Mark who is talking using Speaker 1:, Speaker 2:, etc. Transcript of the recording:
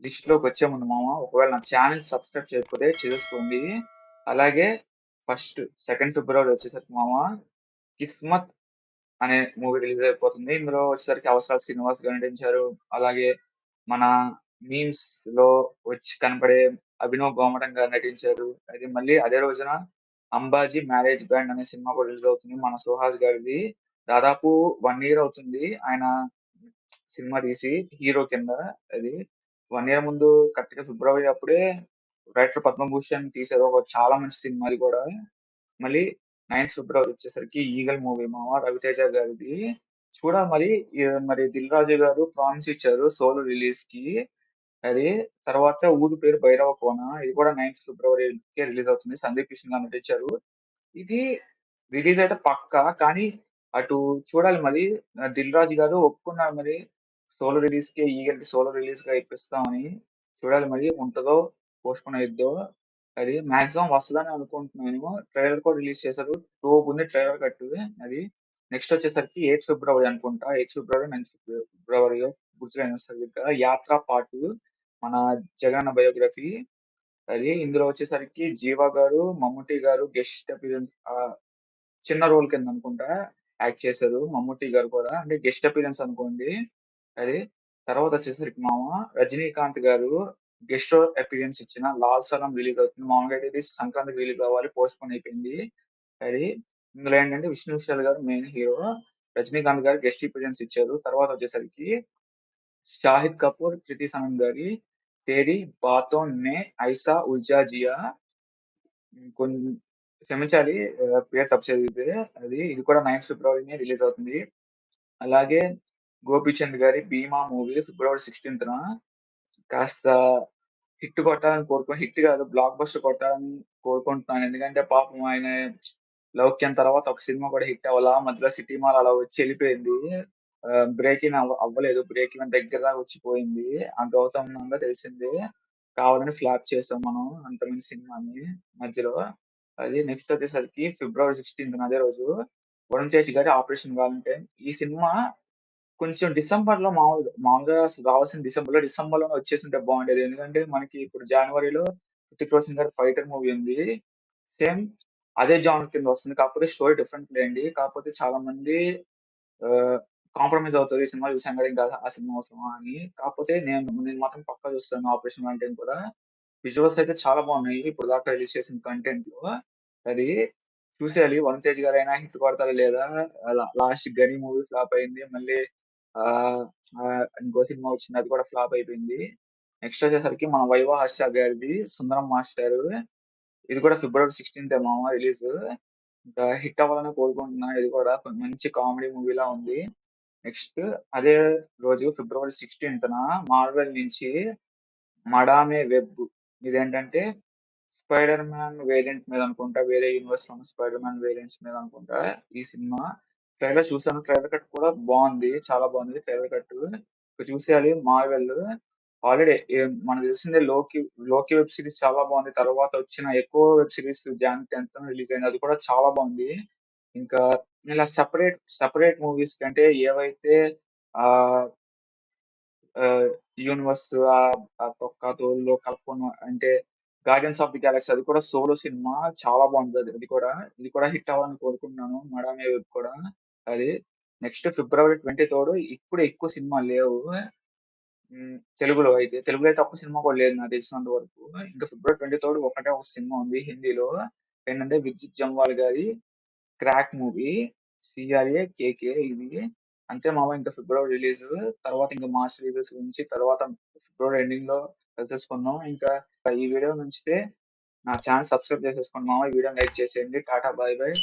Speaker 1: List లోకి వచ్చే ముందు మామ ఒకవేళ నా ఛానల్ సబ్స్క్రైబ్ చేయకపోతే చేసుకోండి. అలాగే ఫస్ట్ 2 ఫిబ్రవరి వచ్చేసరికి మామ కిస్మత్ అనే మూవీ రిలీజ్ అయిపోతుంది. ఇందులో వచ్చేసరికి అవసరాలు శ్రీనివాస్ గారు నటించారు. అలాగే మన మీమ్స్ లో వచ్చి కనపడే అభినవ్ గోమటం గారు నటించారు. అది మళ్ళీ అదే రోజున అంబాజీ మ్యారేజ్ బ్యాండ్ అనే సినిమా కూడా రిలీజ్ అవుతుంది మన సుహాస్ గారిది. దాదాపు 1 ఇయర్ అవుతుంది ఆయన సినిమా తీసి హీరో కింద. అది 1 ఇయర్ ముందు కరెక్ట్ గా ఫిబ్రవరి అప్పుడే రైటర్ పద్మభూషణ్ తీశారు ఒక చాలా మంచి సినిమా అది కూడా. మళ్ళీ 9 ఫిబ్రవరి వచ్చేసరికి ఈగల్ మూవీ మామ రవితేజ గారిది. చూడాలి మరి మరి దిల్ రాజు గారు ప్రామిస్ ఇచ్చారు సోలో రిలీజ్ కి. అది తర్వాత ఊరి పేరు భైరవ కోన ఇది కూడా 9 ఫిబ్రవరికి రిలీజ్ అవుతుంది. సందీప్ కిషన్ గారు నటించారు. ఇది రిలీజ్ అయితే పక్కా కానీ అటు చూడాలి మరి దిల్ రాజు గారు ఒప్పుకున్నారు మరి సోలో రిలీజ్ కి ఈగల్ సోలో రిలీజ్ గా ఇప్పిస్తామని. చూడాలి మరి ఉంటుందో పోస్ట్పోన్ అయిద్దో. అది మాక్సిమం వస్తుందని అనుకుంటున్నాను. ట్రైలర్ కూడా రిలీజ్ చేశారు. టోప్ ఉంది ట్రైలర్ కట్టు. అది నెక్స్ట్ వచ్చేసరికి 8 ఫిబ్రవరి అనుకుంటా. 8 ఫిబ్రవరి 9 ఫిబ్రవరి గుర్తులేదు సరిగ్గా. యాత్ర పార్ట్ మన జగన్ బయోగ్రఫీ. అది ఇందులో వచ్చేసరికి జీవా గారు మమ్ముట్టి గారు గెస్ట్ అపీరెన్స్ చిన్న రోల్ కింద అనుకుంటా యాక్ట్ చేశారు. మమ్ముట్టి గారు కూడా అంటే గెస్ట్ అపీరెన్స్ అనుకోండి. అది తర్వాత వచ్చేసరికి మామ రజనీకాంత్ గారు గెస్ట్ అపీరెన్స్ ఇచ్చిన లాల్ సలం రిలీజ్ అవుతుంది. మామూలుగా అయితే ఇది సంక్రాంతికి రిలీజ్ అవ్వాలి పోస్ట్ పోన్ అయిపోయింది. అది ఇందులో ఏంటంటే విష్ణు విశాల్ గారు మెయిన్ హీరో. రజనీకాంత్ గారు గెస్ట్ అపీరెన్స్ ఇచ్చారు. తర్వాత వచ్చేసరికి షాహిద్ కపూర్ కృతి సనన్ గారి తేరీ బాతోं ने ఐసా ఉల్జా జియా కొన్ని క్షమించాలి పేరు తప్పు చదివితే. అది ఇది కూడా 9 ఫిబ్రవరినే రిలీజ్ అవుతుంది. అలాగే గోపీచంద్ గారి భీమా మూవీ ఫిబ్రవరి 16న కాస్త హిట్ కొట్టాలని హిట్ కాదు బ్లాక్ బస్టర్ కొట్టాలని కోరుకుంటున్నాను. ఎందుకంటే పాపం ఆయన లౌక్యం తర్వాత ఒక సినిమా కూడా హిట్ అవ్వాలా మధ్యలో సిటీ మాల్ అలా వచ్చి వెళ్ళిపోయింది. బ్రేక్ ఇన్ అవ్వలేదు. బ్రేక్ ఇన్ దగ్గర దాకా వచ్చిపోయింది. ఆ గౌతమ్ నందా తెలిసింది. కావాలని ఫ్లాప్ చేసాం మనం అంత మంచి సినిమాని మధ్యలో. అది నెక్స్ట్ వచ్చేసరికి ఫిబ్రవరి 16న అదే రోజు వరుణ్ తేజ్ గారి ఆపరేషన్ వాలంటైన్. ఈ సినిమా కొంచెం డిసెంబర్ లో మామూలుగా అసలు రావాల్సిన డిసెంబర్ లోనే వచ్చేసింటే బాగుండేది. ఎందుకంటే మనకి ఇప్పుడు జనవరిలో హృతిక్ రోషన్ గారి ఫైటర్ మూవీ ఉంది. సేమ్ అదే జానర్ కింద వస్తుంది. కాకపోతే స్టోరీ డిఫరెంట్ లేండి. కాకపోతే చాలా మంది కాంప్రమైజ్ అవుతారు. ఈ సినిమా చూసాం కదా ఇంకా ఆ సినిమా అవసరమా అని. కాకపోతే నేను మాత్రం పక్కా చూస్తాను ఆపరేషన్ వాలంటైన్ కూడా. విజువల్స్ అయితే చాలా బాగున్నాయి ఇప్పుడు దాకా రిలీజ్ చేసిన కంటెంట్ లో. అది చూసేయాలి వరుణ్ తేజ్ గారు అయినా హిట్ కొడతారా లేదా. లాస్ట్ గని మూవీ ఫ్లాప్ అయింది. మళ్ళీ ఆ ఆ, ఇంకో సినిమా వచ్చింది అది కూడా ఫ్లాప్ అయిపోయింది. నెక్స్ట్ వచ్చేసరికి మన వైవా హర్ష గారిది సుందరం మాస్టర్. ఇది కూడా ఫిబ్రవరి 16th మామ రిలీజ్. ఇంకా హిట్ అవ్వాలని కోరుకుంటున్నా. ఇది కూడా మంచి కామెడీ మూవీలా ఉంది. నెక్స్ట్ అదే రోజు ఫిబ్రవరి 16న మార్వెల్ నుంచి మడామే వెబ్. ఇదేంటంటే స్పైడర్ మ్యాన్ వేరియంట్ మీద అనుకుంటా. వేరే యూనివర్స్ లో ఉన్న స్పైడర్ మ్యాన్ వేరియంట్స్ మీద అనుకుంటా ఈ సినిమా. ట్రైలర్ చూసాను. ట్రైలర్ కట్ కూడా బాగుంది. చాలా బాగుంది ట్రైలర్ కట్. చూసేయాలి మార్వెల్. ఆల్రెడీ మనకు తెలిసిందే లోకి లోకి వెబ్ సిరీస్ చాలా బాగుంది. తర్వాత వచ్చిన ఎక్కువ web series John 10th release అయింది. అది కూడా చాలా బాగుంది. ఇంకా ఇలా సెపరేట్ మూవీస్ కంటే ఏవైతే ఆ యూనివర్స్ ఆ తొక్క తోలులో కలుపుకొని అంటే గార్డియన్స్ ఆఫ్ ది గెలాక్సీ అది కూడా సోలో సినిమా చాలా బాగుంది. ఇది కూడా హిట్ అవ్వాలని కోరుకుంటున్నాను. మడామే వెబ్ కూడా. అది నెక్స్ట్ ఫిబ్రవరి 23 ఇప్పుడు ఎక్కువ సినిమాలు లేవు. తెలుగులో అయితే ఒక్క సినిమా కూడా లేదు నాకు తెలిసినంత వరకు. ఇంకా ఫిబ్రవరి 23 ఒకటే ఒక సినిమా ఉంది హిందీలో. ఏంటంటే విద్యుత్ జంవాల్ గారి క్రాక్ మూవీ సిఆర్ఏ కేకే ఇది. అంతే మామ ఇంకా ఫిబ్రవరి రిలీజ్. తర్వాత ఇంకా మార్చ్ రిలీజెస్ గురించి తర్వాత ఫిబ్రవరి ఎండింగ్ లో కలిసేసుకుందాం. ఇంకా ఈ వీడియో నచ్చితే నా ఛానల్ సబ్స్క్రైబ్ చేసేసుకోండి మామ. ఈ వీడియో లైక్ చేసేయండి. Tata bye bye.